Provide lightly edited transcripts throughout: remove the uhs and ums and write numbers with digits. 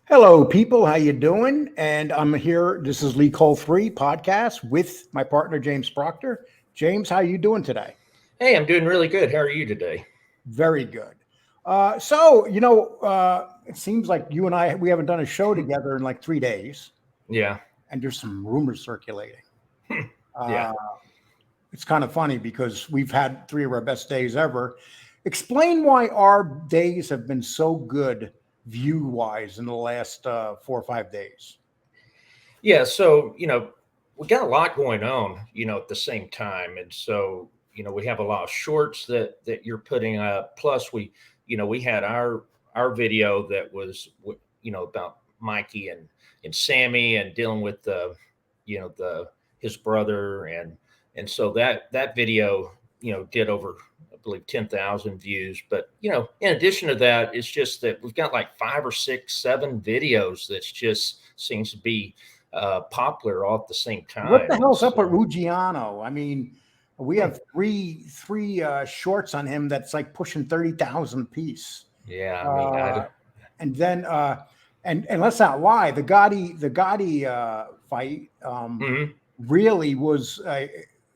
Hello, people. How you doing? And I'm here. This is Lee Cole 3 podcast with my partner, James Proctor. James, how you doing today? Hey, I'm doing really good. How are you today? Very good. It seems like you and we haven't done a show together in like 3 days, Yeah. and there's some rumors circulating. Yeah. Uh, it's kind of funny because we've had three of our best days ever. Explain why our days have been so good view wise in the last 4 or 5 days. Yeah. So, we got a lot going on, at the same time. And so, we have a lot of shorts that you're putting up. Plus we had our video that was, about Mikey and Sammy and dealing with his brother. And so that video, did over, I believe, 10,000 views. But, in addition to that, it's just that we've got like 5 or 6, 7 videos that's just seems to be popular all at the same What the time. And hell's up with so, Ruggiano? I mean, we hmm, have three shorts on him that's like pushing 30,000 piece. yeah, I mean, Uh, and then and let's not lie, the Gotti fight mhm.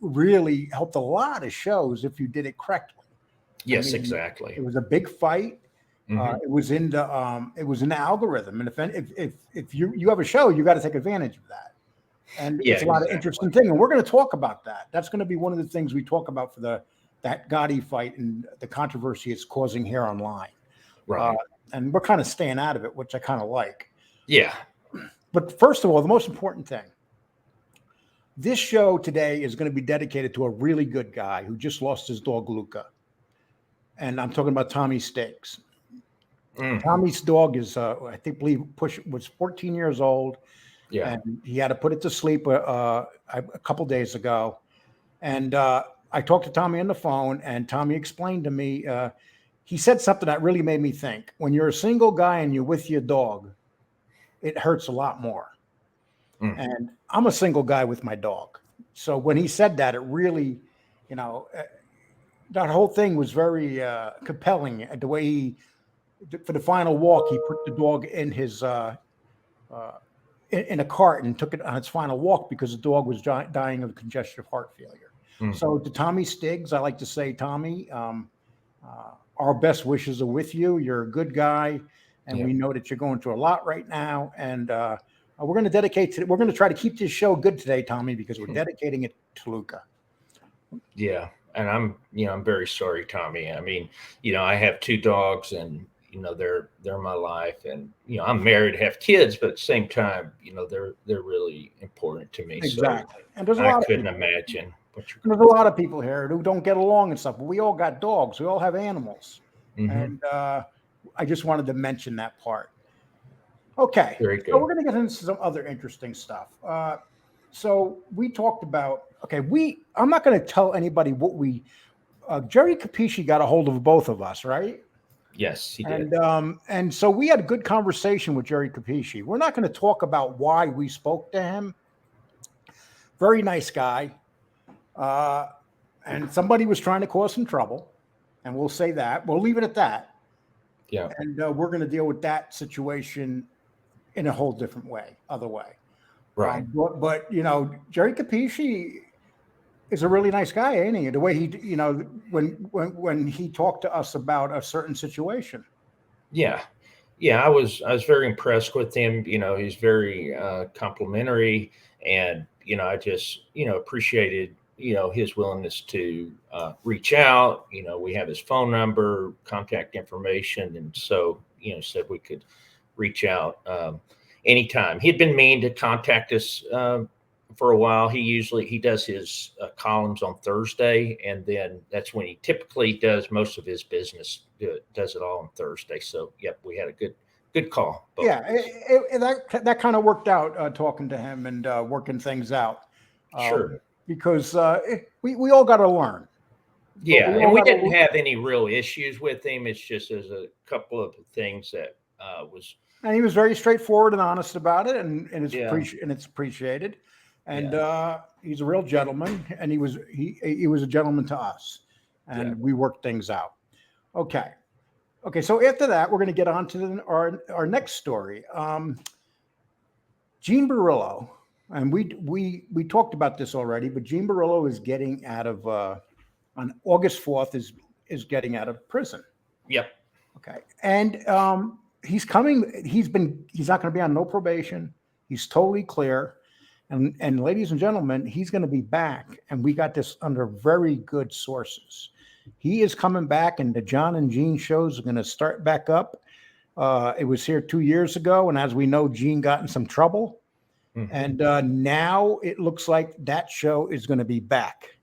really helped a lot of shows if you did it correctly. I Yes, mean, it exactly. was a big fight. Hmm. It was in the algorithm, and if you have a show, you got to take advantage of that. And Yeah, it's a lot of exactly. interesting thing, and we're going to talk about that. That's going to be one of the things we talk about for that Gotti fight and the controversy it's causing here online. Uh, Right. and we're kind of staying out of it, which I kind of like. Yeah. But first of all, the most important thing: this show today is going to be dedicated to a really good guy who just lost his dog Luca, and I'm talking about Tommy Stiggs. Mm, Tommy's dog is, believe, was 14 years old, yeah. and he had to put it to sleep a couple days ago. And I talked to Tommy on the phone, and Tommy explained to me. He said something that really made me think. When you're a single guy and you're with your dog, it hurts a lot more. Mm, And I'm a single guy with my dog, so when he said that, it really, you know, that whole thing was very compelling. The way for the final walk, he put the dog uh, in a cart and took it on its final walk because the dog was dying of congestive heart failure. mm, So to Tommy Stiggs, I like to say, Tommy, our best wishes are with you. You're a good guy, and yeah. we know that you're going through a lot right now. And we're going to we're going to try to keep this show good today, Tommy, because we're dedicating it to Luca. Yeah, and I'm very sorry, Tommy. I mean, I have 2 dogs, and they're my life, and I'm married, have kids, but at the same time, they're really important to me. So Exactly. And there's a I lot of couldn't people. imagine what you're There's going a lot through. of people here who don't get along and stuff, but we all got dogs. We all have animals. Hmm. And I just wanted to mention that part. Okay. Very So good. we're going to get into some other interesting stuff. So we talked about, okay, I'm not going to tell anybody Jerry Capisci got a hold of both of us, right? Yes, he did. And so we had a good conversation with Jerry Capisci. We're not going to talk about why we spoke to him. Very nice guy. Uh, and somebody was trying to cause some trouble, and we'll say that. We'll leave it at that. Yeah. And we're going to deal with that situation in a whole different way, other way. Right. But Jerry Capisci is a really nice guy, ain't he? The way when he talked to us about a certain situation. Yeah. Yeah, I was very impressed with him. He's very complimentary, and I just appreciated his willingness to reach out. We have his phone number, contact information, and so said we could reach out anytime. He'd been mean to contact us for a while. He does his columns on Thursday, and then that's when he typically does most of his business. Does it all on Thursday. So yep, we had a good call, both Yeah, of us. that kind of worked out talking to him and working things out Sure. because we all got to learn, but Yeah, we and all we got didn't to, have any real issues with him. It's just there's a couple of things that was and he was very straightforward and honest about it, yeah, and it's appreciated, and yeah, he's a real gentleman, and he was a gentleman to us, yeah. and we worked things out. Okay, Okay, so after that, we're going to get on to our next story. Gene Borrello, and we talked about this already, but Gene Borrello is getting out of on August 4th is getting out of prison. Yep. Okay, and he's coming. He's not going to be on no probation. He's totally clear. And ladies and gentlemen, he's going to be back, and we got this under very good sources. He is coming back, and the John and Gene shows are going to start back up. It was here 2 years ago, and as we know, Gene got in some trouble, and now it looks like that show is going to be back.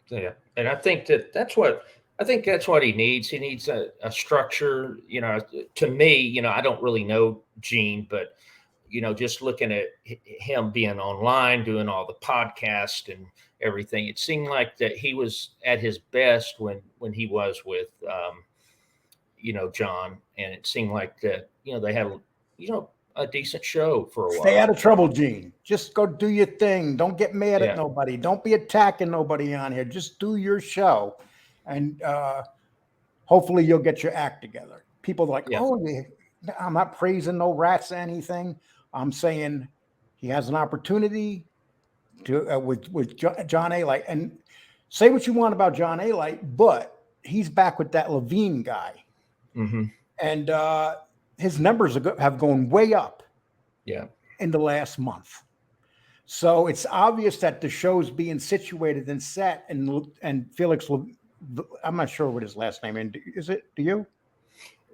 Yeah, and I think that's what he needs. He needs a structure. To me, I don't really know Gene, but just looking at him being online, doing all the podcast and everything, it seemed like that he was at his best when he was with, John, and it seemed like that, they had, a decent show for a while. Stay out of trouble, Gene. Just go do your thing. Don't get mad at nobody. Don't be attacking nobody on here. Just do your show, and hopefully you'll get your act together. People are like, I'm not praising no rats or anything. I'm saying he has an opportunity to with John Alite, and say what you want about John Alite, but he's back with that Levine guy, and his numbers have gone way up, in the last month. So it's obvious that the show's being situated and set, and Felix, I'm not sure what his last name is. Do you?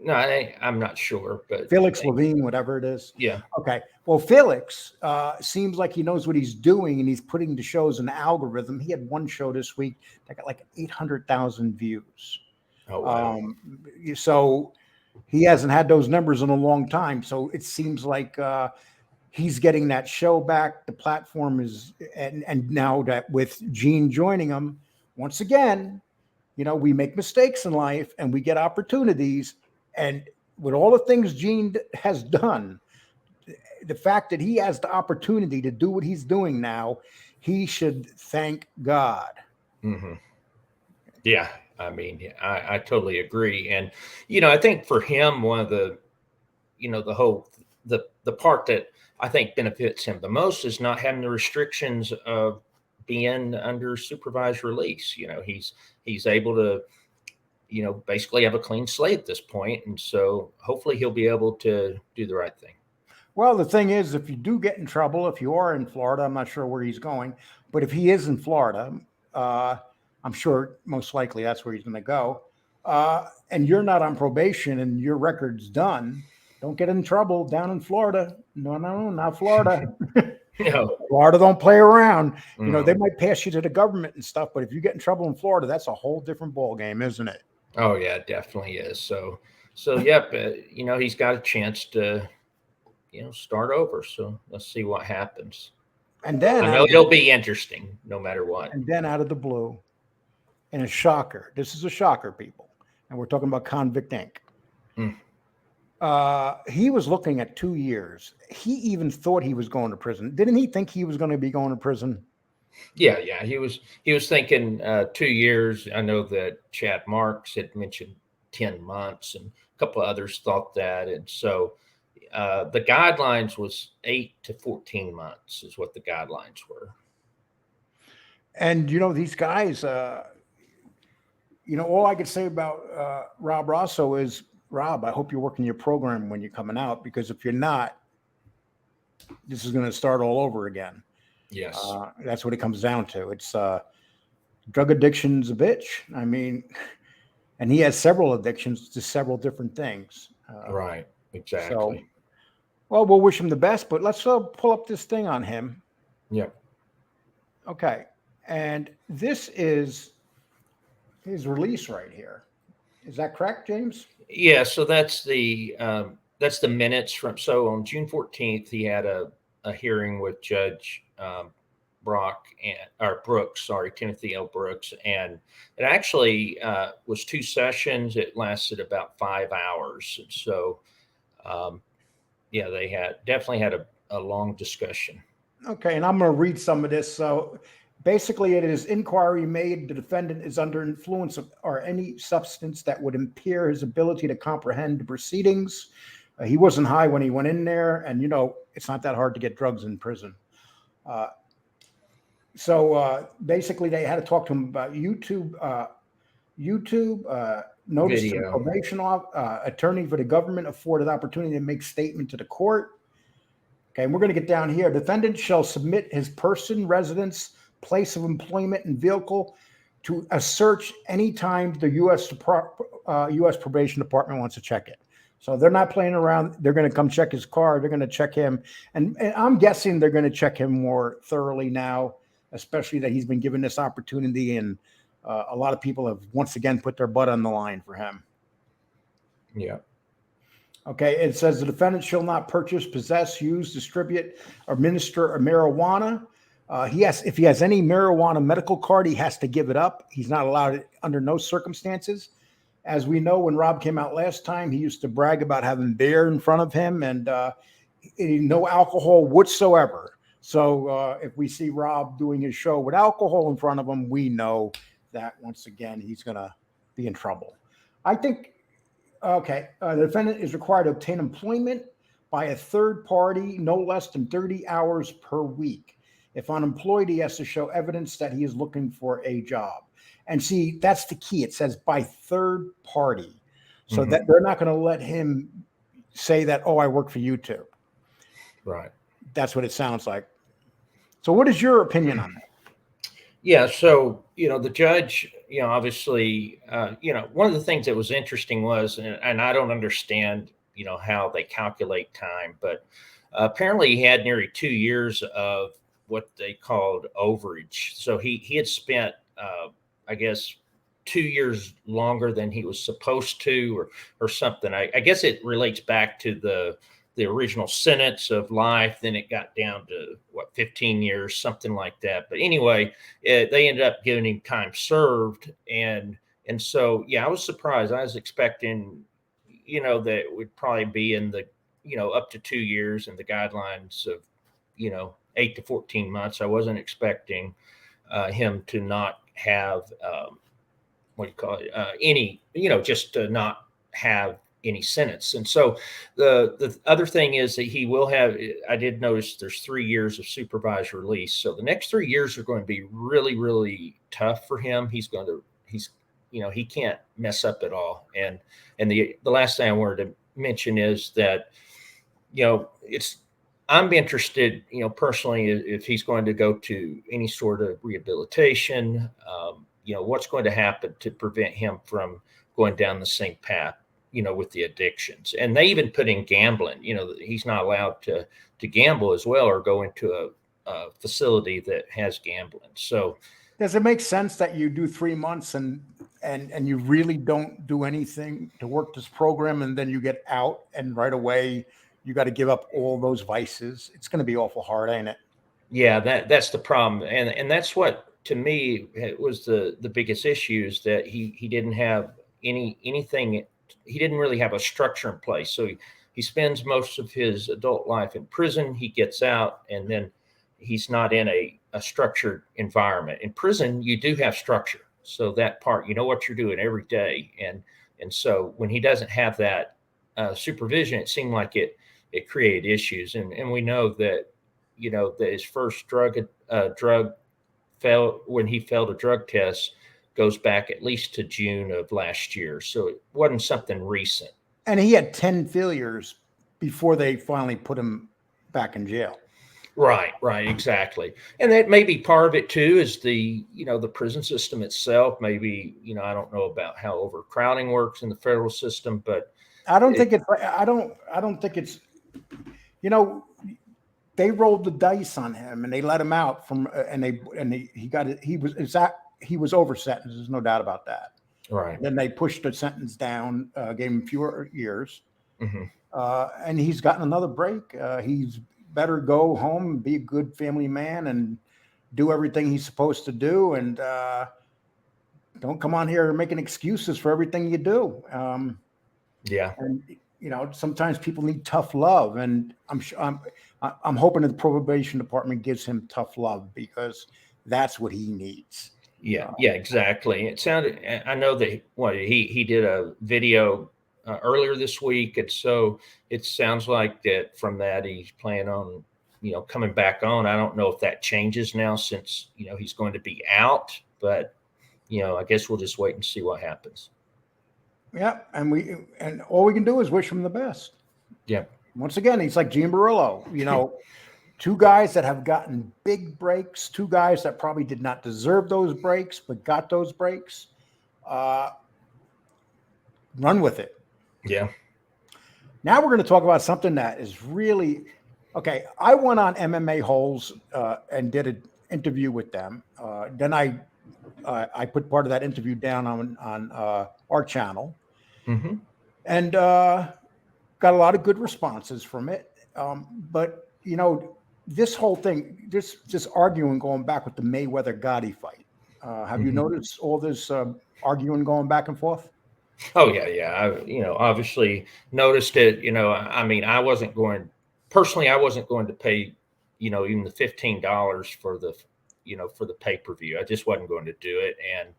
No, I'm not sure, but Felix Levine, whatever it is. Yeah. Okay. Well, Felix seems like he knows what he's doing, and he's putting the shows in the algorithm. He had one show this week that got like 800,000 views. Oh, wow. So he hasn't had those numbers in a long time. So it seems like he's getting that show back. The platform is, and now that with Gene joining him, once again, we make mistakes in life and we get opportunities. And with all the things Gene has done, the fact that he has the opportunity to do what he's doing now, he should thank God. Yeah, I mean, I totally agree. And, I think for him, one of the, the part that I think benefits him the most is not having the restrictions of being under supervised release. He's able to, basically have a clean slate at this point. And so hopefully he'll be able to do the right thing. Well, the thing is, if you do get in trouble, if you are in Florida, I'm not sure where he's going, but if he is in Florida, I'm sure most likely that's where he's going to go. And you're not on probation and your record's done, don't get in trouble down in Florida. No, not Florida. Florida don't play around. They might pass you to the government and stuff, but if you get in trouble in Florida, that's a whole different ball game, isn't it? Oh yeah, it definitely is. So yep, he's got a chance to, start over. So let's see what happens. And then I know it'll be interesting no matter what. And then out of the blue, and a shocker. This is a shocker, people. And we're talking about Convict Inc. He was looking at 2 years. He even thought he was going to prison. Didn't he think he was going to be going to prison? Yeah. He was thinking 2 years. I know that Chad Marks had mentioned 10 months, and a couple of others thought that. And so the guidelines was 8 to 14 months is what the guidelines were. And these guys, all I could say about Rob Rosso is, Rob, I hope you're working your program when you're coming out, because if you're not, this is going to start all over again. Yes. That's what it comes down to. It's drug addiction's a bitch. I mean, and he has several addictions to several different things. Right. Exactly. So, well, we'll wish him the best, but let's pull up this thing on him. Yeah. Okay. And this is his release right here. Is that correct, James? Yeah. So that's the minutes from. So on June 14th, he had a hearing with Judge Timothy L. Brooks, and it actually was 2 sessions. It lasted about 5 hours, and so they definitely had a long discussion. Okay, and I'm going to read some of this. So Basically, it is inquiry made. The defendant is under influence of or any substance that would impair his ability to comprehend the proceedings. He wasn't high when he went in there, and it's not that hard to get drugs in prison. Uh, so basically, they had to talk to him about YouTube, notice to the Video. probation attorney for the government afforded opportunity to make statement to the court. Okay, and we're going to get down here. Defendant shall submit his person, residence, place of employment, and vehicle to a search anytime the U.S. Probation Department wants to check it. So they're not playing around. They're going to come check his car. They're going to check him. And I'm guessing they're going to check him more thoroughly now, especially that he's been given this opportunity. And a lot of people have once again put their butt on the line for him. Yeah. Okay, it says the defendant shall not purchase, possess, use, distribute, or administer a marijuana. If he has any marijuana medical card, he has to give it up. He's not allowed it under no circumstances. As we know, when Rob came out last time, he used to brag about having beer in front of him and no alcohol whatsoever. So if we see Rob doing his show with alcohol in front of him, we know that once again, he's going to be in trouble. I think, the defendant is required to obtain employment by a third party no less than 30 hours per week. If unemployed, he has to show evidence that he is looking for a job. And see, that's the key. It says by third party. So that they're not going to let him say that, I work for YouTube. Right. That's what it sounds like. So what is your opinion on that? Yeah. So, the judge, obviously, one of the things that was interesting was, and I don't understand, how they calculate time, but apparently he had nearly 2 years of what they called overage. So he had spent, I guess, 2 years longer than he was supposed to, or something. I guess it relates back to the original sentence of life. Then it got down to 15 years, something like that. But anyway, they ended up giving him time served. And so, I was surprised. I was expecting, that it would probably be in the, up to 2 years and the guidelines of, 8 to 14 months. I wasn't expecting him to not have, any, just to not have any sentence. And so the other thing is that he will have, I did notice there's 3 years of supervised release. So the next 3 years are going to be really, really tough for him. He can't mess up at all. And the last thing I wanted to mention is that, I'm interested, personally, if he's going to go to any sort of rehabilitation, what's going to happen to prevent him from going down the same path, with the addictions. And they even put in gambling, he's not allowed to gamble as well or go into a facility that has gambling. So does it make sense that you do 3 months and you really don't do anything to work this program, and then you get out and right away you got to give up all those vices? It's going to be awful hard, ain't it? Yeah, that's the problem. And that's what, to me, it was the biggest issue, is that he didn't have anything. He didn't really have a structure in place. So he spends most of his adult life in prison. He gets out, and then he's not in a structured environment. In prison, you do have structure. So that part, what you're doing every day. And so when he doesn't have that supervision, it seemed like it created issues. And we know that, that his first drug failed, when he failed a drug test, goes back at least to June of last year. So it wasn't something recent. And he had 10 failures before they finally put him back in jail. Right, exactly. And that may be part of it too, is the prison system itself. Maybe, I don't know about how overcrowding works in the federal system, but I don't think it's, they rolled the dice on him and they let him out he was over sentenced. There's no doubt about that. Right. And then they pushed the sentence down, gave him fewer years. Mm-hmm. And he's gotten another break. He's better go home and be a good family man and do everything he's supposed to do. And don't come on here making excuses for everything you do. Yeah. And, sometimes people need tough love. And I'm hoping that the probation department gives him tough love, because That's what he needs. Yeah, yeah, exactly. It sounded. I know that he did a video earlier this week, and so it sounds like that from that he's planning on coming back on. I don't know if that changes now since he's going to be out, but I guess we'll just wait and see what happens. Yeah, and all we can do is wish him the best. Yeah. Once again, he's like Gene Borrello. Two guys that have gotten big breaks, two guys that probably did not deserve those breaks, but got those breaks. Run with it. Yeah. Now we're going to talk about something that is really okay. I went on MMA Holes and did an interview with them. Then I put part of that interview down on our channel, and got a lot of good responses from it. But this whole thing, this arguing going back with the Mayweather-Gotti fight. Have you noticed all this arguing going back and forth? Oh yeah. I obviously noticed it. I mean, I wasn't going to pay, even the $15 for the pay-per-view. I just wasn't going to do it. And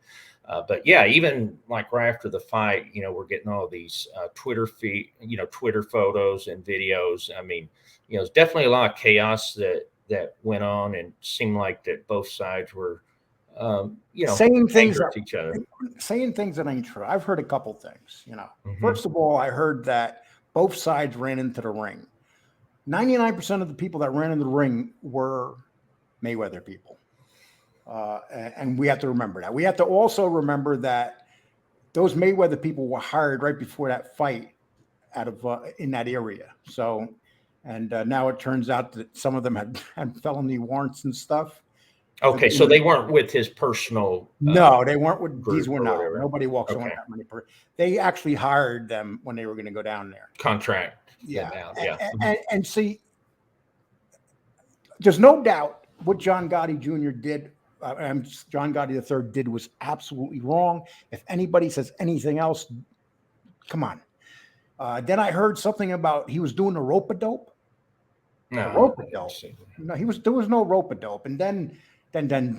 but yeah, even like right after the fight, we're getting all these Twitter photos and videos. I mean, it's definitely a lot of chaos that went on, and seemed like that both sides were, saying things at each other, saying things that ain't true. I've heard a couple things. First of all, I heard that both sides ran into the ring. 99% of the people that ran into the ring were Mayweather people. And we have to remember that. We have to also remember that those Mayweather people were hired right before that fight out of in that area. So, and now it turns out that some of them had felony warrants and stuff. Okay, so they weren't with his personal. No, they weren't with these. Were not. Whatever. Nobody walks on that many. They actually hired them when they were going to go down there. Contract. Yeah, yeah. And see, there's no doubt what John Gotti Jr. did. John Gotti III did was absolutely wrong. If anybody says anything else, come on. Then I heard something about he was doing a rope-a-dope. No, rope-a-dope. No, there was no rope-a-dope. And then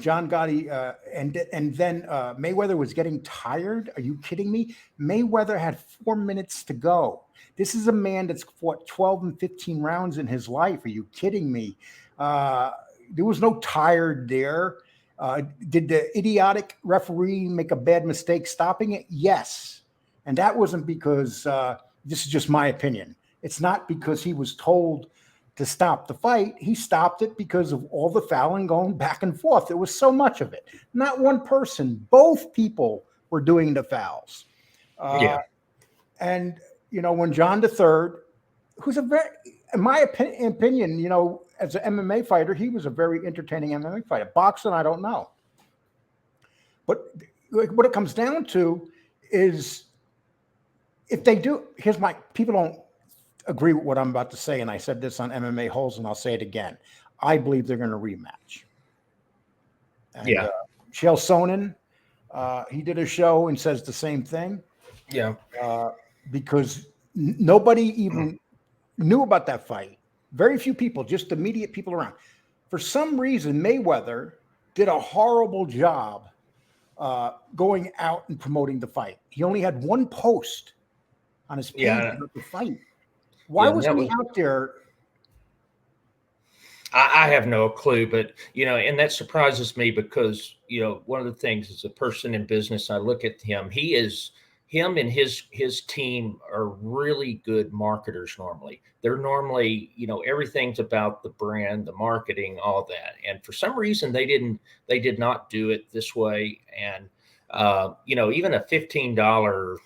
John Gotti and then Mayweather was getting tired. Are you kidding me? Mayweather had 4 minutes to go. This is a man that's fought 12 and 15 rounds in his life. Are you kidding me? There was no tired there. Did the idiotic referee make a bad mistake stopping it? Yes. And that wasn't because this is just my opinion. It's not because he was told to stop the fight. He stopped it because of all the fouling going back and forth. There was so much of it. Not one person. Both people were doing the fouls. And, when John III, who's a very, in my opinion, as an MMA fighter, he was a very entertaining MMA fighter. Boxing, I don't know. But what it comes down to is if they do, people don't agree with what I'm about to say, and I said this on MMA Holes, and I'll say it again. I believe they're going to rematch. And, Chael Sonnen, he did a show and says the same thing. Yeah. Because nobody even knew about that fight. Very few people, just immediate people around. For some reason, Mayweather did a horrible job going out and promoting the fight. He only had one post on his page about the fight. Why wasn't he out there? I have no clue, but and that surprises me because one of the things as a person in business, I look at him. Him and his team are really good marketers. Normally, they're everything's about the brand, the marketing, all that. And for some reason, they did not do it this way. And even a $15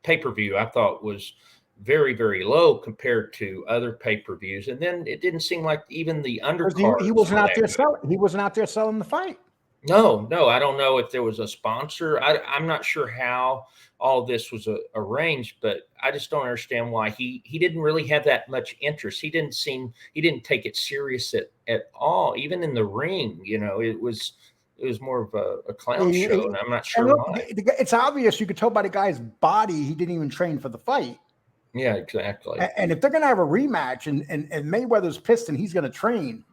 pay-per-view, I thought was very, very low compared to other pay-per-views. And then it didn't seem like even the undercard. He wasn't out there selling. He wasn't out there selling the fight. No, I don't know if there was a sponsor. I'm not sure how all this was arranged, but I just don't understand why he didn't really have that much interest. He didn't take it serious at all, even in the ring. It was more of a clown show, and I'm not sure why. It's obvious. You could tell by the guy's body he didn't even train for the fight. Yeah, exactly. And if they're going to have a rematch and Mayweather's pissed and he's going to train,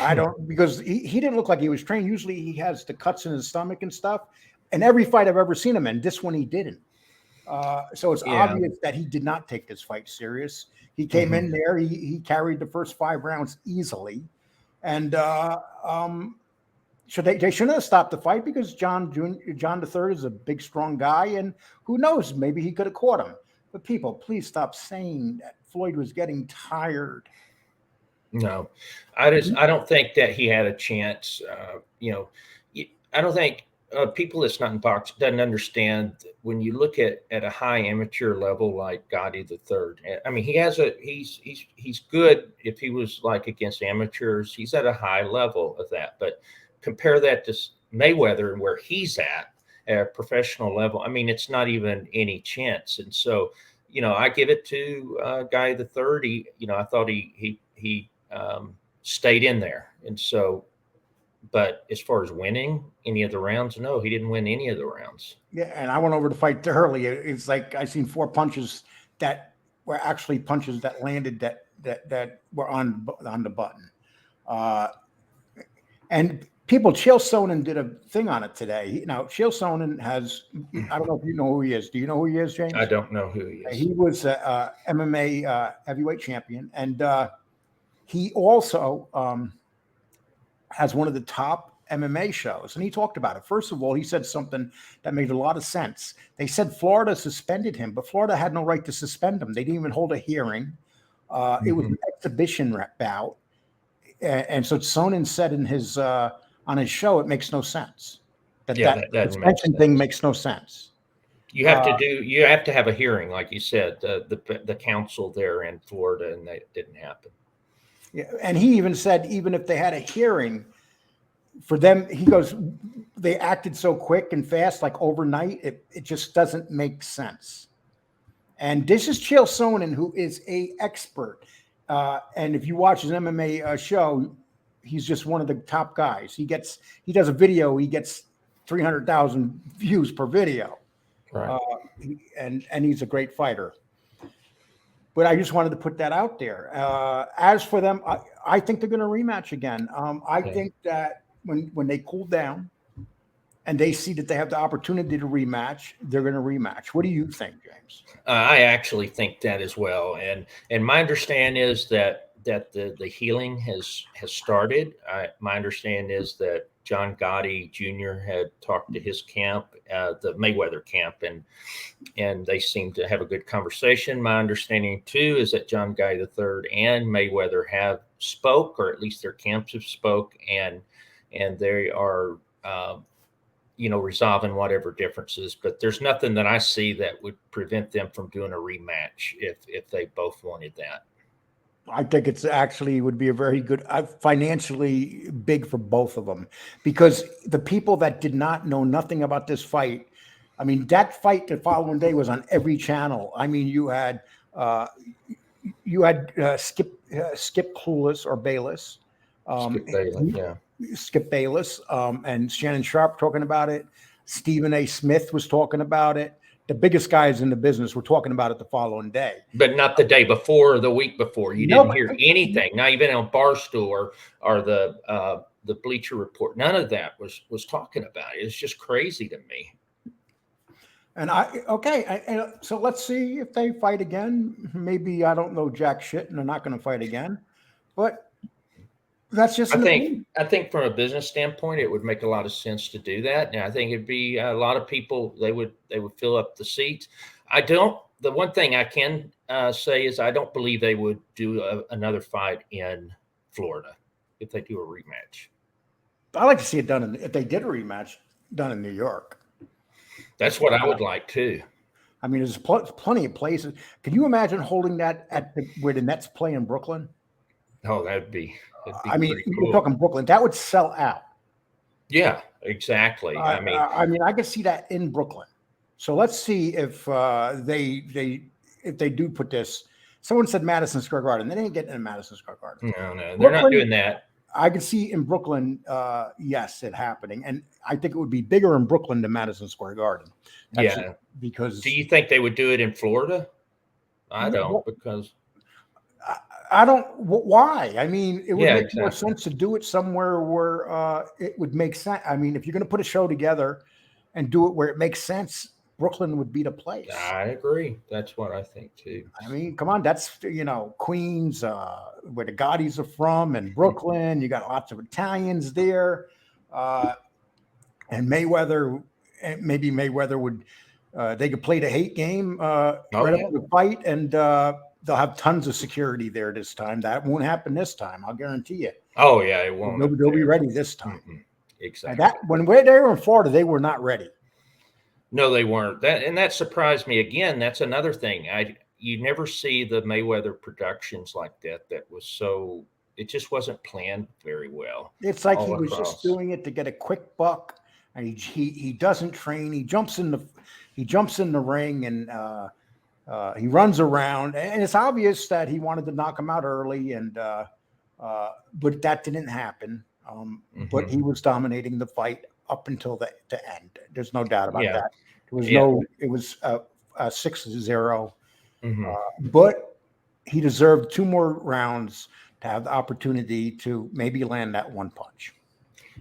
I don't, because he didn't look like he was trained. Usually he has the cuts in his stomach and stuff. And every fight I've ever seen him in, this one he didn't. So it's Yeah. obvious that he did not take this fight serious. He came Mhm. in there, he carried the first 5 rounds easily. And so they shouldn't have stopped the fight because John III is a big, strong guy. And who knows, maybe he could have caught him. But people, please stop saying that Floyd was getting tired. No, I don't think that he had a chance. I don't think people that's not in boxing doesn't understand when you look at a high amateur level like Gotti the Third. I mean, he's good if he was like against amateurs. He's at a high level of that, but compare that to Mayweather and where he's at a professional level. I mean, it's not even any chance. And so, I give it to Guy the Third. I thought he stayed in there. And so, but as far as winning any of the rounds, no, he didn't win any of the rounds. Yeah, and I went over to fight early. It's like I seen 4 punches that were actually punches that landed that were on the button. And people, Chael Sonnen did a thing on it today. Now, Chael Sonnen has, I don't know if you know who he is. Do you know who he is, James? I don't know who he is. He was a MMA heavyweight champion, and he also has one of the top MMA shows. And he talked about it. First of all, he said something that made a lot of sense. They said Florida suspended him, but Florida had no right to suspend him. They didn't even hold a hearing. It was an exhibition bout. And so Sonnen said in his on his show, it makes no sense. That suspension thing makes no sense. You have to have a hearing, like you said, the council there in Florida, and that didn't happen. Yeah, and he even said even if they had a hearing for them, he goes, they acted so quick and fast, like overnight. It just doesn't make sense. And this is Chael Sonnen, who is a expert. And if you watch his MMA show, he's just one of the top guys. He does a video, he gets 300,000 views per video. Right. And he's a great fighter. But I just wanted to put that out there. As for them, I think they're going to rematch again. I think that when they cool down and they see that they have the opportunity to rematch, they're going to rematch. What do you think, James? I actually think that as well. And my understanding is that the healing has started. My understanding is that John Gotti Jr. had talked to his camp, the Mayweather camp, and they seem to have a good conversation. My understanding too is that John Gotti III and Mayweather have spoke, or at least their camps have spoke, and they are resolving whatever differences. But there's nothing that I see that would prevent them from doing a rematch if they both wanted that. I think it's actually would be a very good, financially big for both of them, because the people that did not know nothing about this fight, I mean, that fight the following day was on every channel. I mean, you had Skip Clueless or Bayless, Skip Bayless, and Shannon Sharp talking about it. Stephen A. Smith was talking about it. The biggest guys in the business were talking about it the following day. But not the day before or the week before. You didn't hear anything, not even on Barstool or the Bleacher Report. None of that was talking about it. It's just crazy to me. And so let's see if they fight again. Maybe I don't know jack shit, and they're not going to fight again. But that's just. I think from a business standpoint, it would make a lot of sense to do that, and I think it'd be a lot of people. They would fill up the seats. The one thing I can say is I don't believe they would do another fight in Florida if they do a rematch. I like to see it done if they did a rematch done in New York. That's what I would like too. I mean, there's plenty of places. Can you imagine holding that where the Nets play in Brooklyn? Oh, that'd be I mean, cool. We're talking Brooklyn. That would sell out. Yeah, exactly. I mean, I could see that in Brooklyn. So let's see if they do put this. Someone said Madison Square Garden. They didn't get in Madison Square Garden. No, they're not doing that. I could see in Brooklyn, yes, it happening, and I think it would be bigger in Brooklyn than Madison Square Garden. Because do you think they would do it in Florida? I don't, because I don't. Why? I mean, it would Yeah, make more exactly. sense to do it somewhere where it would make sense. I mean, if you're going to put a show together and do it where it makes sense, Brooklyn would be the place. I agree. That's what I think too. I mean, come on, that's Queens, where the Gaudis are from, and Brooklyn. You got lots of Italians there, uh, and Mayweather. Maybe Mayweather would. They could play the hate game Oh right up yeah. to the fight, and they'll have tons of security there this time. That won't happen this time. I'll guarantee you. Oh yeah. It won't up They'll be there. ready this time. Mhm. And that Exactly. when they were in Florida, they were not ready. No, they weren't. That surprised me again. That's another thing. You never see the Mayweather productions like that. That was so. It just wasn't planned very well It's like he all was just across. doing it to get a quick buck, and he doesn't train. He jumps in the ring, and he runs around, and it's obvious that he wanted to knock him out early, and but that didn't happen. But Hmm. he was dominating the fight up until the end. There's no doubt about Yeah. that. Yeah. It was 6-0, Hmm. but he deserved two more rounds to have the opportunity to maybe land that one punch.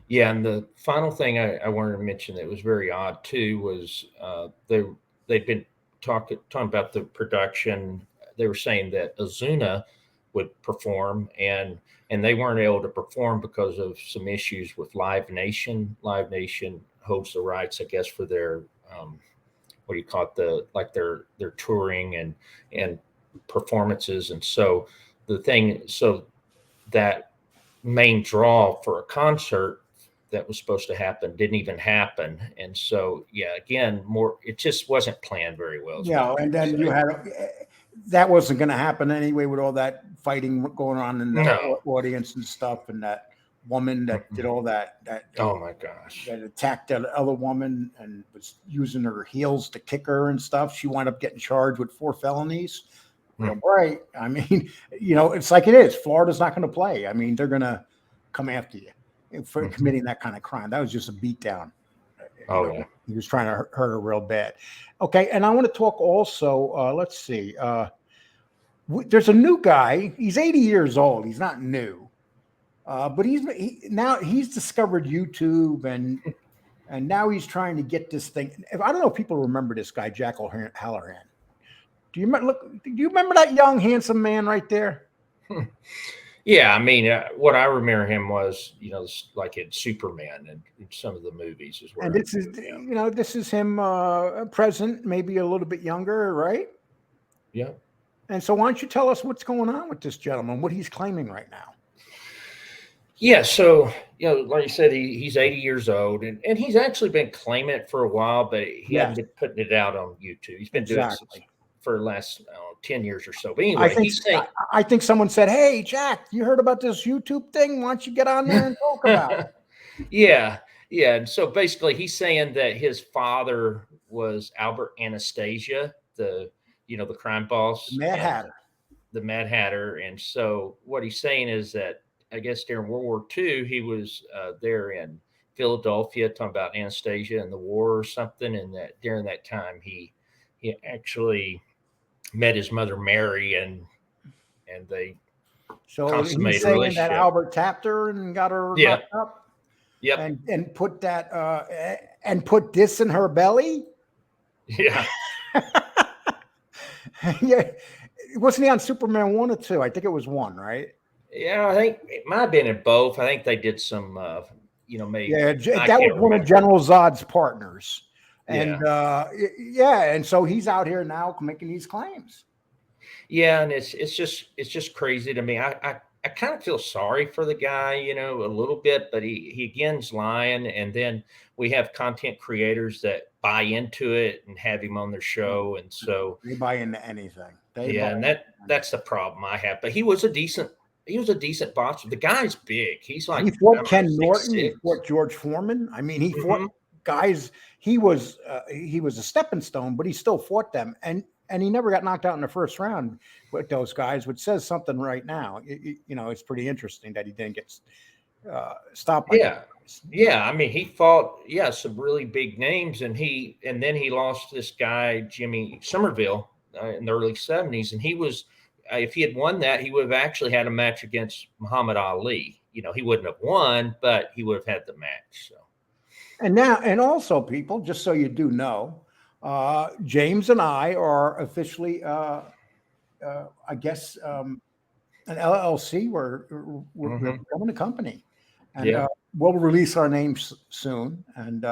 Yeah, and the final thing I wanted to mention that was very odd too was they'd been talking about the production. They were saying that Azuna would perform, and they weren't able to perform because of some issues with Live Nation. Live Nation holds the rights, I guess, for their what do you call it, their touring and performances, and so that main draw for a concert that was supposed to happen didn't even happen. And so, yeah, again, more, it just wasn't planned very well, is what I'm And trying to then you say. had that wasn't going to happen anyway with all that fighting going on in the No. audience and stuff, and that woman that did Mhm. all that Oh my gosh. that attacked that other woman and was using her heels to kick her and stuff. She wound up getting charged with 4 felonies. Hmm. Real bright. I mean, it's like it is. Florida's not going to play. I mean, they're going to come after you for Mhm. committing that kind of crime. That was just a beatdown. Oh yeah. He was trying to hurt her real bad. Okay, and I want to talk also. Let's see. There's a new guy. He's 80 years old. He's not new, but now he's discovered YouTube, and now he's trying to get this thing. I don't know if people remember this guy, Jack O'Halloran. Do you remember that young handsome man right there? Hmm. Yeah, I mean, what I remember him was, like in Superman and in some of the movies is where And I this is, remember him. this is him, present, maybe a little bit younger, right? Yeah. And so, why don't you tell us what's going on with this gentleman, what he's claiming right now? Yeah, so like you said, he's 80 years old, and he's actually been claiming it for a while, but he hadn't Yes, been putting it out on YouTube. He's been doing it since exactly. for the last 10 years or so. But I anyway, think he's saying, I think someone said, "Hey, Jack, you heard about this YouTube thing? Why don't you get on there and talk about it?" yeah, yeah. And so basically, he's saying that his father was Albert Anastasia, the crime The boss, Mad and Hatter. the Mad Hatter. And so what he's saying is that I guess during World War II, he was there in Philadelphia talking about Anastasia and the war or something. And that during that time, he actually met his mother Mary, and they So he's consummated a saying that relationship. Albert tapped her and got her Yeah. knocked up, Yep. and put that and put this in her belly. Yeah. Yeah, wasn't he on Superman 1 or 2? I think it was 1, right? Yeah. I think it might have been in both. I think they did some, maybe Yeah, I that was can't one of remember. General Zod's partners, and Yeah. yeah, and so he's out here now making these claims. Yeah, and it's just crazy to me. I kind of feel sorry for the guy, a little bit, but he again's lying, and then we have content creators that buy into it and have him on their show, and so They buy into anything. They buy yeah, and into anything. that's the problem I have. But he was a decent boxer. The guy's big. He's like, He I fought don't know, Ken six Norton. He six. fought George Foreman. I mean, he fought Mm-hmm. guys. He was a stepping stone, but he still fought them, and he never got knocked out in the first round with those guys, which says something right now. It's pretty interesting that he didn't get stopped by those Yeah. guys. Yeah, I mean, he fought, yeah, some really big names, and then he lost this guy Jimmy Somerville in the early '70s, and he was if he had won that, he would have actually had a match against Muhammad Ali. He wouldn't have won, but he would have had the match. So. And also, people, just so you do know, James and I are officially, I guess, an LLC. We're becoming a company, and we'll release our names soon. And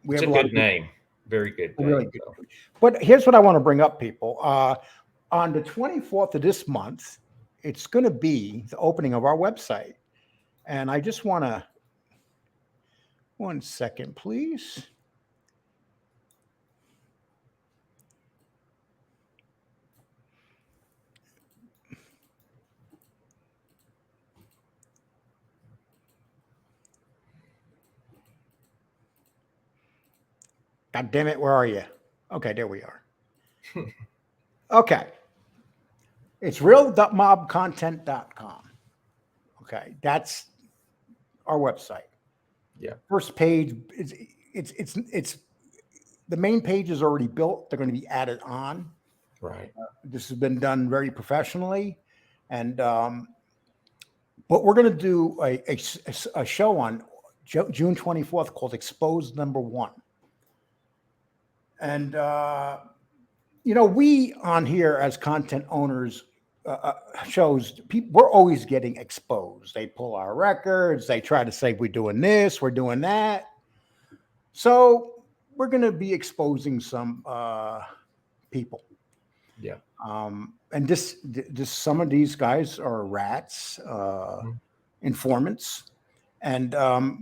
we it's have a good name, very good name. Really good. But here's what I want to bring up, people. On the 24th of this month, it's going to be the opening of our website, and I just want to. 1 second, please. God damn it, where are you? Okay, there we are. Okay. It's real.mobcontent.com. Okay, that's our website. Yeah. First page, it's the main page is already built. They're going to be added on. Right. This has been done very professionally, and but we're going to do a show on June 24th called Exposed Number One. And we on here as content owners shows people, we're always getting exposed. They pull our records. They try to say we're doing this, we're doing that. So we're going to be exposing some people. Yeah. And this some of these guys are rats, informants, and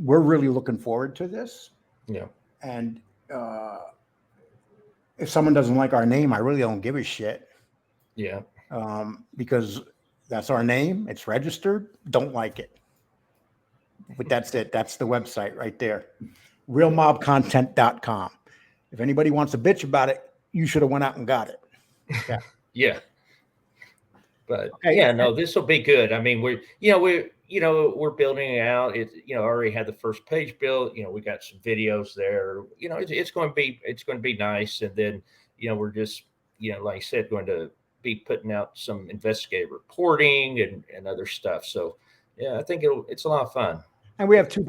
we're really looking forward to this. Yeah. And if someone doesn't like our name, I really don't give a shit. Yeah. Because that's our name. It's registered. Don't like it. But that's it. That's the website right there. realmobcontent.com. If anybody wants to bitch about it, you should have went out and got it. Okay. Yeah. But no, this will be good. I mean, we're building it out. It, already had the first page built. We got some videos there. It's going to be nice. And then, we're just, like I said, going to be putting out some investigative reporting and other stuff. So, yeah, I think it's a lot of fun. And we have two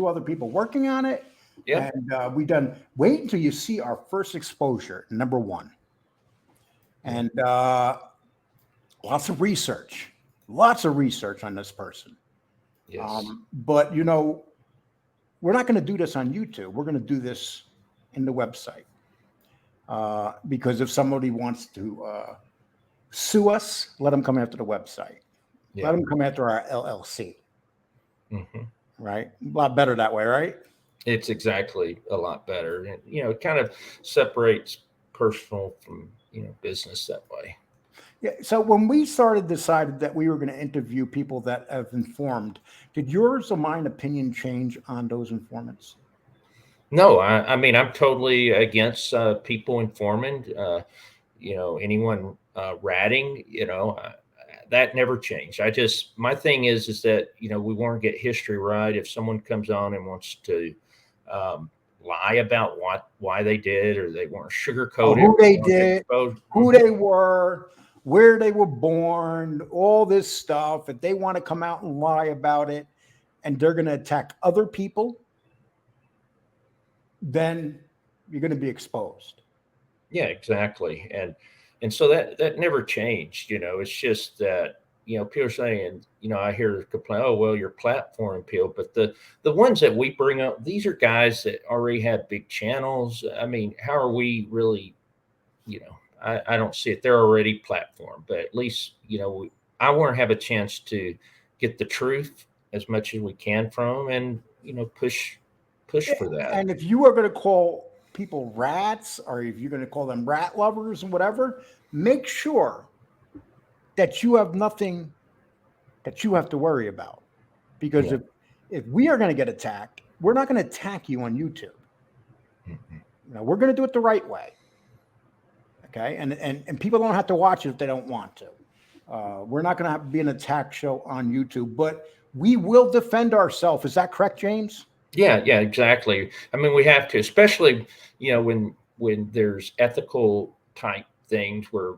other people working on it. Yeah. And wait until you see our first exposure, number one. And lots of research on this person. Yes. But we're not going to do this on YouTube. We're going to do this in the website. Because if somebody wants to sue us, let them come after the website. Yeah. Let them come after our LLC. Mm-hmm. Right? A lot better that way, right? It's exactly a lot better. And, it kind of separates personal from, business that way. Yeah. So when we decided that we were going to interview people that have informed, did yours or mine opinion change on those informants? No, I mean, I'm totally against people informing, anyone ratting, that never changed. My thing is that, we want to get history right. If someone comes on and wants to lie about why they did, or they want to sugarcoat who they did, who they were, where they were born, all this stuff, if they want to come out and lie about it and they're going to attack other people, then you're going to be exposed. Yeah, exactly. And so that never changed. It's just that, people are saying, I hear complain, oh, well, your platform appeal, but the ones that we bring up, these are guys that already have big channels. I mean, how are we really, I don't see it. They're already platform, but at least, I want to have a chance to get the truth as much as we can from them and, push for that. And if you are going to call people rats, or if you're going to call them rat lovers and whatever, make sure that you have nothing that you have to worry about. Because if we are going to get attacked, we're not going to attack you on YouTube. Mm-hmm. We're going to do it the right way. Okay. And people don't have to watch it if they don't want to. We're not going to be an attack show on YouTube, but we will defend ourselves. Is that correct, James? Yeah, exactly. I mean, we have to, especially, when there's ethical type things where,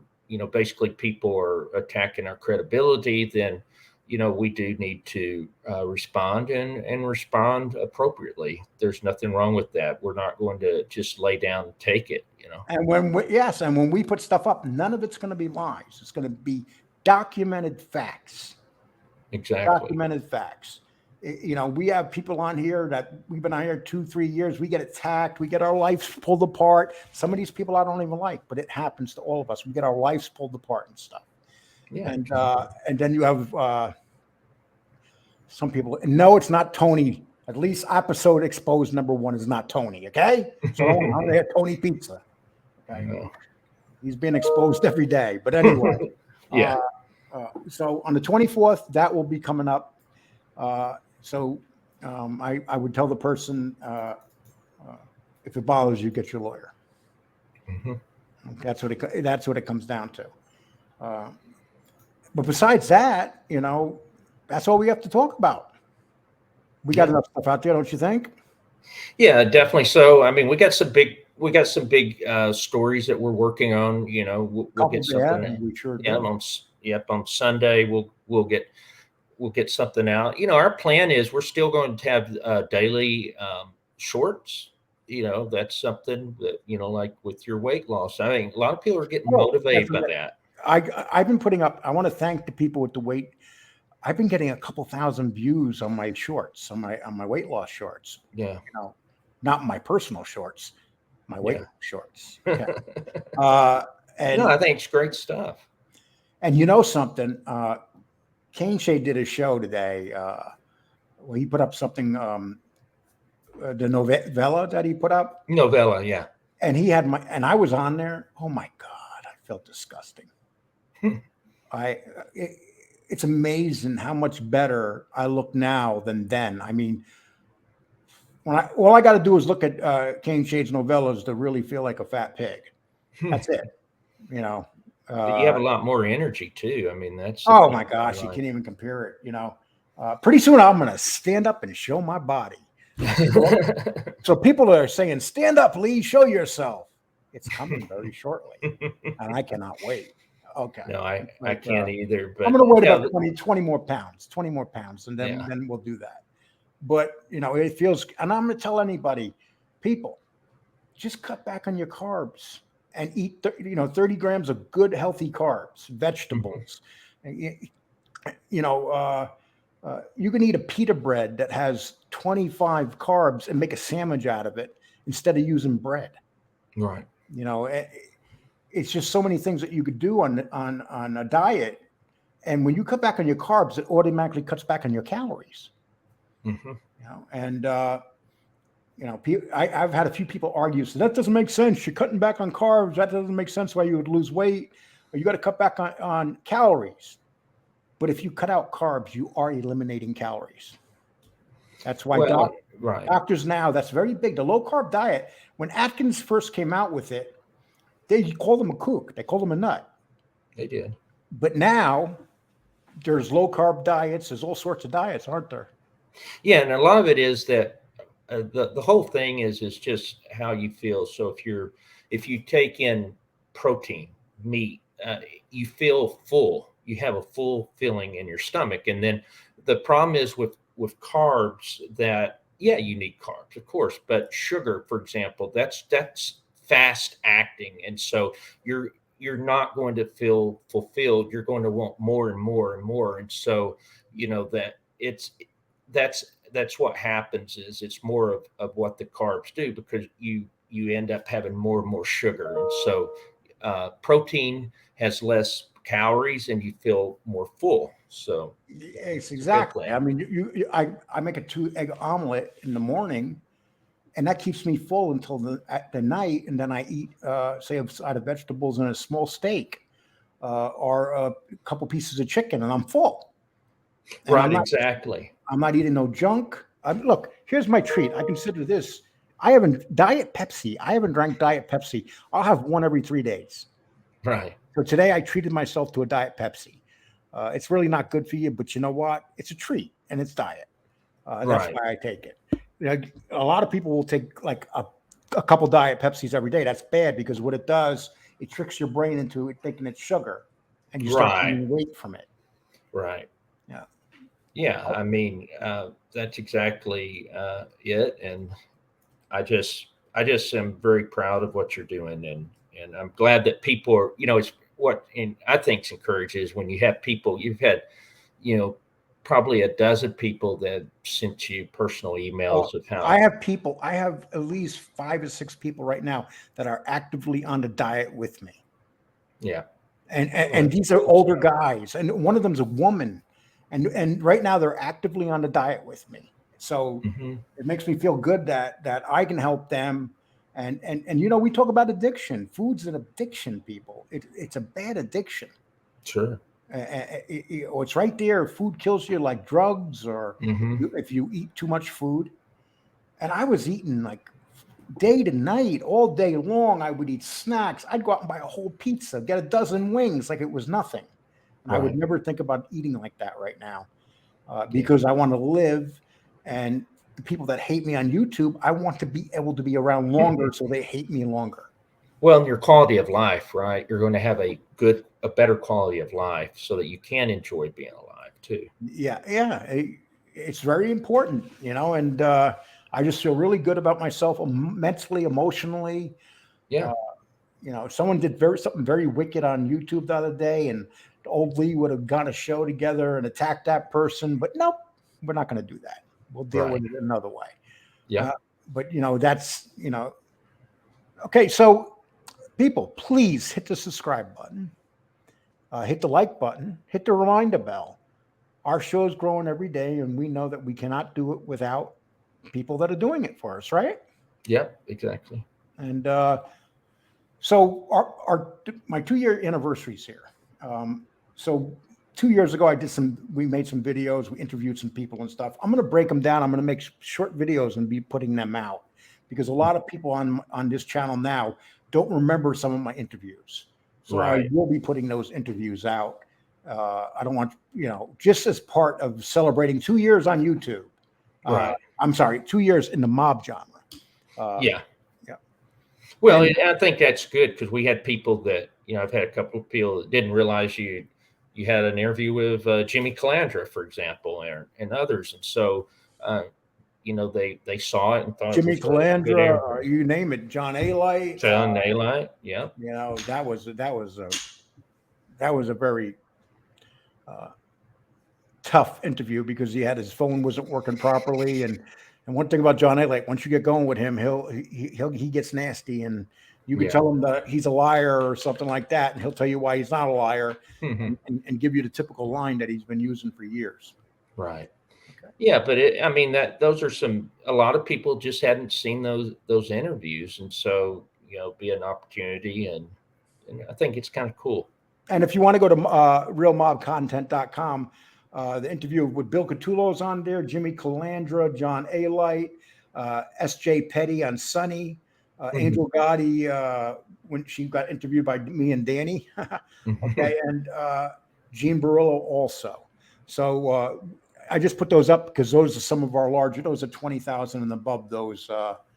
basically people are attacking our credibility, then, we do need to respond and respond appropriately. There's nothing wrong with that. We're not going to just lay down and take it. And when we put stuff up, none of it's going to be lies. It's going to be documented facts. Exactly. Documented facts. We have people on here that we've been on here 2-3 years. We get attacked. We get our lives pulled apart. Some of these people I don't even like, but it happens to all of us. We get our lives pulled apart and stuff. Yeah. And then you have some people. No, it's not Tony. At least episode exposed #1 is not Tony. Okay, so I'm gonna have Tony Pizza. Okay, No. He's being exposed every day. But anyway, Yeah. So on the 24th, that will be coming up. So I would tell the person, if it bothers you, get your lawyer. Mhm. That's what it comes down to. But besides that, that's all we have to talk about. We got enough stuff out there, don't you think? Yeah, definitely. So, I mean, we got some big stories that we're working on. We'll get something. We sure Yeah, do. on Sunday we'll get something out. Our plan is we're still going to have daily shorts. That's something that like with your weight loss. I think a lot of people are getting motivated by that. I've been putting up. I want to thank the people with the weight. I've been getting a couple thousand views on my shorts, on my weight loss shorts. Yeah. Not my personal shorts, my weight loss shorts. Okay. And I think it's great stuff. And something, Kane Shade did a show today. Well, he put up something, the novella that he put up. Novella, yeah. And he had and I was on there. Oh my God, I felt disgusting. It's amazing how much better I look now than then. I mean, all I got to do is look at Kane Shade's novellas to really feel like a fat pig. That's it. But you have a lot more energy too. I mean, that's oh my gosh, you can't even compare it. Pretty soon I'm going to stand up and show my body. So people are saying, "Stand up, Lee, show yourself." It's coming very shortly, and I cannot wait. Okay. No, I can't either. But I'm going to wait about 20 more pounds, and then we'll do that. But it feels, and I'm going to tell anybody, people, just cut back on your carbs and eat 30 grams of good healthy carbs, vegetables. You can eat a pita bread that has 25 carbs and make a sandwich out of it instead of using bread. Right. It's just so many things that you could do on a diet, and when you cut back on your carbs, it automatically cuts back on your calories. Mm-hmm. I've had a few people argue, so that doesn't make sense. You're cutting back on carbs. That doesn't make sense why you would lose weight, or you got to cut back on calories. But if you cut out carbs, you are eliminating calories. That's why doctors now, that's very big. The low carb diet, when Atkins first came out with it, they called them a kook. They called them a nut. They did. But now there's low carb diets. There's all sorts of diets, aren't there? Yeah, and a lot of it is that the whole thing is just how you feel. So if you take in protein, meat, you feel full. You have a full feeling in your stomach. And then the problem is with carbs that, you need carbs, of course, but sugar, for example, that's fast acting. And so you're not going to feel fulfilled. You're going to want more and more and more. And so, that's what happens is it's more of what the carbs do, because you end up having more and more sugar. And so protein has less calories and you feel more full. So yes, exactly. I mean, I make a 2-egg omelet in the morning, and that keeps me full until the night, and then I eat say a side of vegetables and a small steak or a couple pieces of chicken, and I'm full. And right, exactly. I'm not eating no junk. Look, here's my treat. I consider this. I haven't drank Diet Pepsi. I'll have one every 3 days. Right. So today I treated myself to a Diet Pepsi. It's really not good for you, but you know what? It's a treat, and it's diet. That's why I take it. A lot of people will take like a couple Diet Pepsis every day. That's bad, because what it does, it tricks your brain into it thinking it's sugar, and you start Right. gaining weight from it. Right. Yeah. Yeah. I mean, that's exactly it. And I just am very proud of what you're doing, and I'm glad that people are, it's what, and I think it's encourages when you have people. You've had, you know, probably a dozen people that sent you personal Oh, emails of I how, have people. I have at least 5 or 6 people right now that are actively on the diet with me, yeah, and well, these are that's older guys, and one of them's a woman, and right now they're actively on the diet with me. So hmm it makes me feel good that I can help them. And we talk about addiction. Food's an addiction, people. It's a bad addiction. sure, It's right there. Food kills you like drugs, or hmm if you eat too much food. And I was eating like day to night, all day long. I would eat snacks. I'd go out and buy a whole pizza, get a dozen wings like it was nothing. And I would right, never think about eating like that right now, yeah. because I want to live. And the people that hate me on YouTube, I want to be able to be around longer so they hate me longer. Well, and your quality of life, right? You're going to have a better quality of life, so that you can enjoy being alive too. Yeah, yeah. It's very important. And I just feel really good about myself, mentally, emotionally. Yeah, Uh, Someone did something very wicked on YouTube the other day, and old Lee would have got a show together and attacked that person. But nope, we're not going to do that. We'll deal right. with it another way. Yeah, Uh, but that's okay. So people, please hit the subscribe button, hit the like button, hit the reminder bell. Our show is growing every day, and we know that we cannot do it without people that are doing it for us, right? yep, exactly. And so my 2-year anniversary is here. So 2 years ago, we made some videos, we interviewed some people and stuff. I'm going to break them down. I'm going to make short videos and be putting them out, because a lot of people on this channel now don't remember some of my interviews. So I Right, will be putting those interviews out. I don't want, just as part of celebrating 2 years on YouTube. right. I'm sorry, 2 years in the mob genre. Uh, Yeah. yeah. Well, And and I think that's good because we had people that, I've had a couple of people that didn't realize you had an interview with Jimmy Calandra, for example, and others, and so they saw it and thought it Jimmy was a good Calandra, interview. you name it, John Alite. John Naylight, yeah, That was a very uh, tough interview, because his phone wasn't working properly, and one thing about John Alite, once you get going with him, he gets nasty, and you can yeah, tell him that he's a liar or something like that, and he'll tell you why he's not a liar, and give you the typical line that he's been using for years. right. Okay. Yeah, but I mean that those are a lot of people just hadn't seen those interviews, and so be an opportunity, and I think it's kind of cool. And if you want to go to realmobcontent.com, the interview with Bill Catullo's on there, Jimmy Calandra, John Alite, S.J. Petty on Sunny, Mhm. Angel Gotti, when she got interviewed by me and Danny. Okay. And Gene Borrello also. So I just put those up because those are some of our larger, those are 20,000 and above those.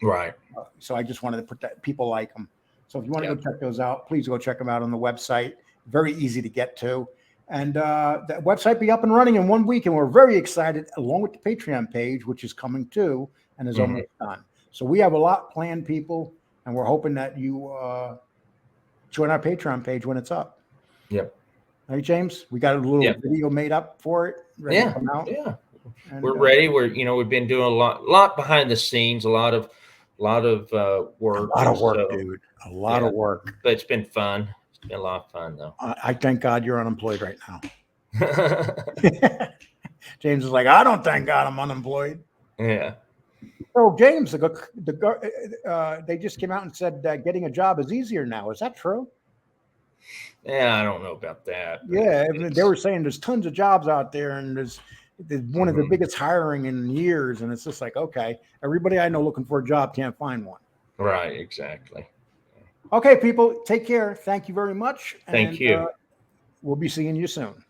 Right. So I just wanted to put that, people like them. So if you want to Yeah. go check those out, please go check them out on the website. Very easy to get to. And that website be up and running in 1 week. And we're very excited, along with the Patreon page, which is coming too and is hmm almost done. So we have a lot planned, people. And we're hoping that you join our Patreon page when it's up. Yep. All right, James, we got a little Yep. video made up for it, ready to Yeah. come out. Yeah. And We're ready. We've been doing a lot behind the scenes, a lot of work, a lot and of work, so dude. A lot yeah, of work. but it's been fun. It's been a lot of fun though. I thank God you're unemployed right now. James is like, I don't thank God I'm unemployed. Yeah. So, James, they just came out and said that getting a job is easier now. Is that true? Yeah, I don't know about that, but Yeah, I mean, they it's were saying there's tons of jobs out there, and there's one of the mhm. biggest hiring in years. And it's just like, okay, everybody I know looking for a job can't find one. Right, exactly. Okay, people, take care. Thank you very much. Thank And you. we'll be seeing you soon.